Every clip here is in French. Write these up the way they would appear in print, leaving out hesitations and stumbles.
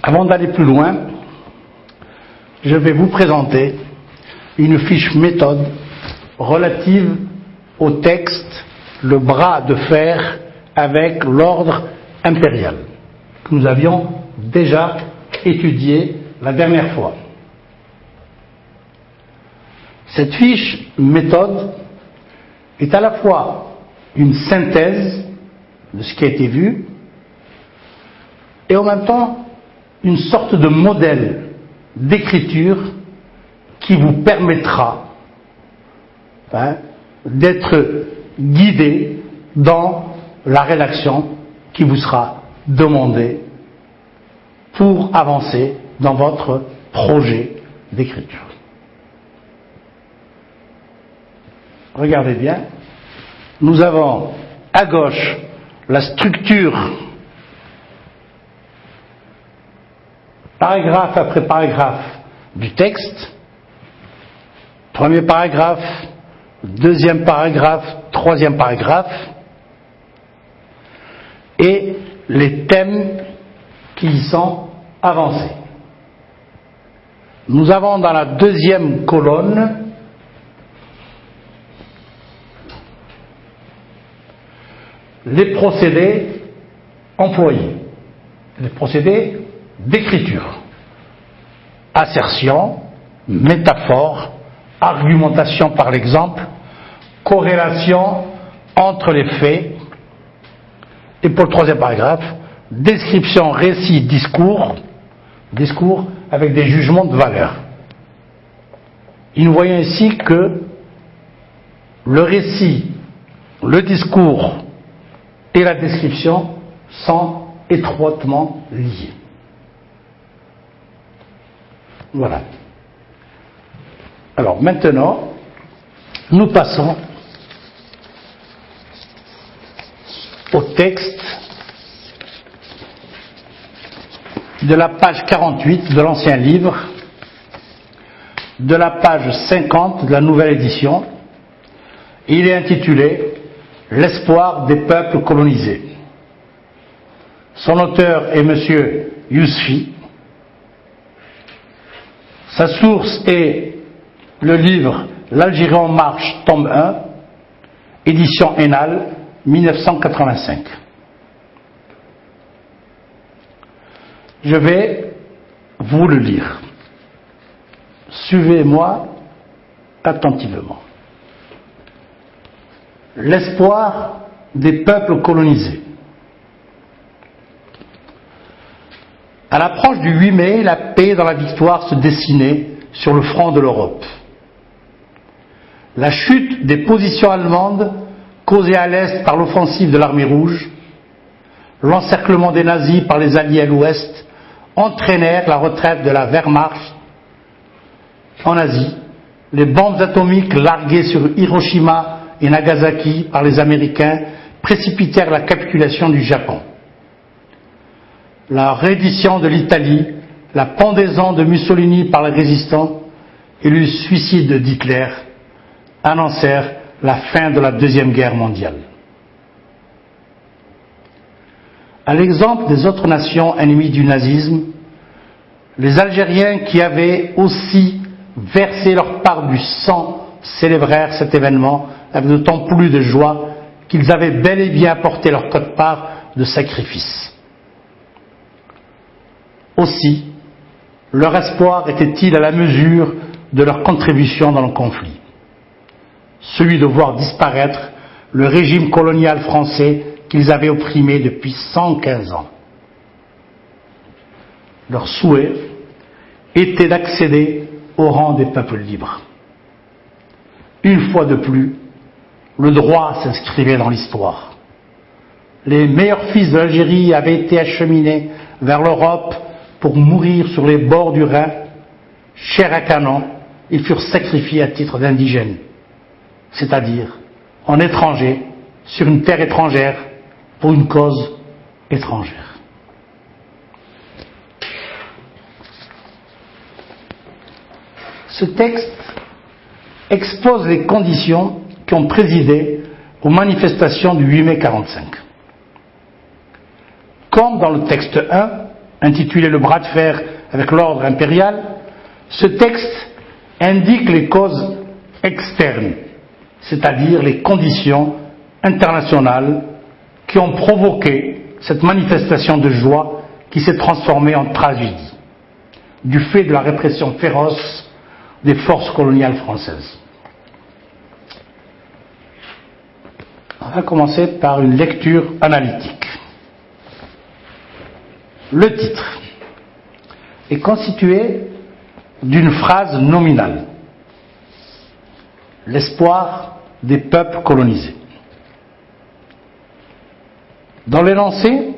Avant d'aller plus loin, je vais vous présenter une fiche méthode relative au texte Le bras de fer avec l'ordre impérial, que nous avions déjà étudié la dernière fois. Cette fiche méthode est à la fois une synthèse de ce qui a été vu et en même temps une sorte de modèle d'écriture qui vous permettra d'être guidé dans la rédaction qui vous sera demandée pour avancer dans votre projet d'écriture. Regardez bien, nous avons à gauche la structure paragraphe après paragraphe du texte, premier paragraphe, deuxième paragraphe, troisième paragraphe, et les thèmes qui y sont avancés. Nous avons dans la deuxième colonne les procédés employés, les procédés d'écriture, assertion, métaphore, argumentation par l'exemple, corrélation entre les faits, et pour le troisième paragraphe, description, récit, discours avec des jugements de valeur. Et nous voyons ici que le récit, le discours et la description sont étroitement liés. Voilà. Alors maintenant, nous passons au texte de la page 48 de l'ancien livre, de la page 50 de la nouvelle édition. Il est intitulé « L'espoir des peuples colonisés ». Son auteur est M. Yousfi. Sa source est le livre L'Algérie en marche, tome 1, édition Hénal, 1985. Je vais vous le lire. Suivez-moi attentivement. L'espoir des peuples colonisés. À l'approche du 8 mai, la paix dans la victoire se dessinait sur le front de l'Europe. La chute des positions allemandes, causée à l'est par l'offensive de l'armée rouge, l'encerclement des nazis par les alliés à l'ouest, entraînèrent la retraite de la Wehrmacht en Asie. Les bombes atomiques larguées sur Hiroshima et Nagasaki par les Américains précipitèrent la capitulation du Japon. La reddition de l'Italie, la pendaison de Mussolini par les résistants et le suicide d'Hitler annoncèrent la fin de la Deuxième Guerre mondiale. À l'exemple des autres nations ennemies du nazisme, les Algériens qui avaient aussi versé leur part du sang célébrèrent cet événement avec d'autant plus de joie qu'ils avaient bel et bien apporté leur quote-part de sacrifice. Aussi, leur espoir était-il à la mesure de leur contribution dans le conflit, celui de voir disparaître le régime colonial français qu'ils avaient opprimé depuis 115 ans. Leur souhait était d'accéder au rang des peuples libres. Une fois de plus, le droit s'inscrivait dans l'histoire. Les meilleurs fils de l'Algérie avaient été acheminés vers l'Europe pour mourir sur les bords du Rhin. Chairs à canon, ils furent sacrifiés à titre d'indigènes, c'est-à-dire en étrangers, sur une terre étrangère, pour une cause étrangère. Ce texte expose les conditions qui ont présidé aux manifestations du 8 mai 1945. Comme dans le texte 1, intitulé Le bras de fer avec l'ordre impérial, ce texte indique les causes externes, c'est-à-dire les conditions internationales qui ont provoqué cette manifestation de joie qui s'est transformée en tragédie, du fait de la répression féroce des forces coloniales françaises. On va commencer par une lecture analytique. Le titre est constitué d'une phrase nominale. L'espoir des peuples colonisés. Dans l'énoncé,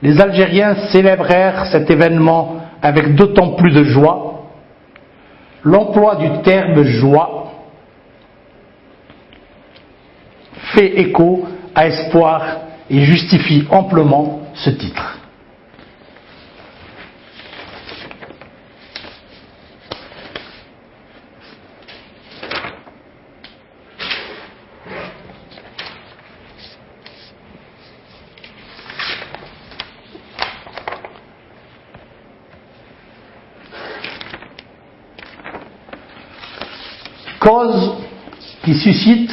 les Algériens célébrèrent cet événement avec d'autant plus de joie. L'emploi du terme joie fait écho à espoir et justifie amplement ce titre. Cause qui suscite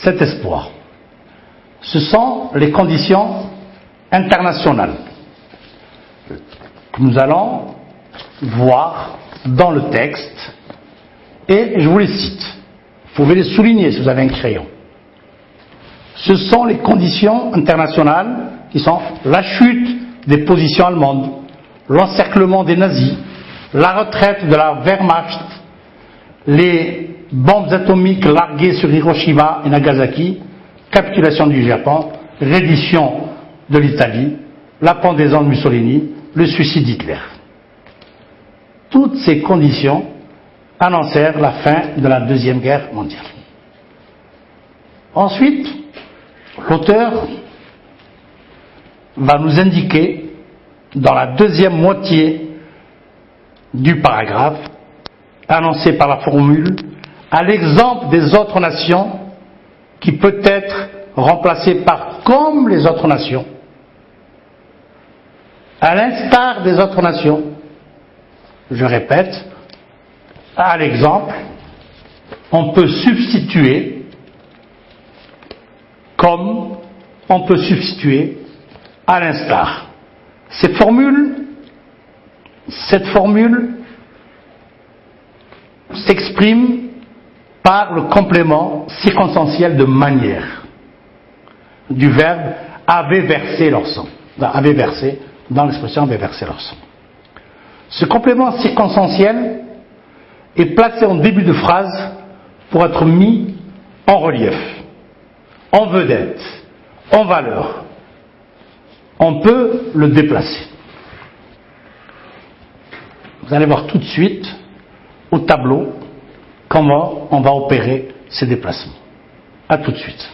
cet espoir. Ce sont les conditions internationales que nous allons voir dans le texte et je vous les cite. Vous pouvez les souligner si vous avez un crayon. Ce sont les conditions internationales qui sont la chute des positions allemandes, l'encerclement des nazis, la retraite de la Wehrmacht, les bombes atomiques larguées sur Hiroshima et Nagasaki, capitulation du Japon, reddition de l'Italie, la pendaison de Mussolini, le suicide d'Hitler. Toutes ces conditions annoncèrent la fin de la Deuxième Guerre mondiale. Ensuite, l'auteur va nous indiquer, dans la deuxième moitié du paragraphe, annoncé par la formule, à l'exemple des autres nations, qui peut être remplacé par comme les autres nations, à l'instar des autres nations, je répète, à l'exemple, on peut substituer comme, on peut substituer à l'instar. Cette formule s'exprime par le complément circonstanciel de manière du verbe avait versé leur sang. Avait versé, dans l'expression avait versé leur sang. Ce complément circonstanciel est placé en début de phrase pour être mis en relief, en vedette, en valeur. On peut le déplacer. Vous allez voir tout de suite au tableau comment on va opérer ces déplacements. À tout de suite.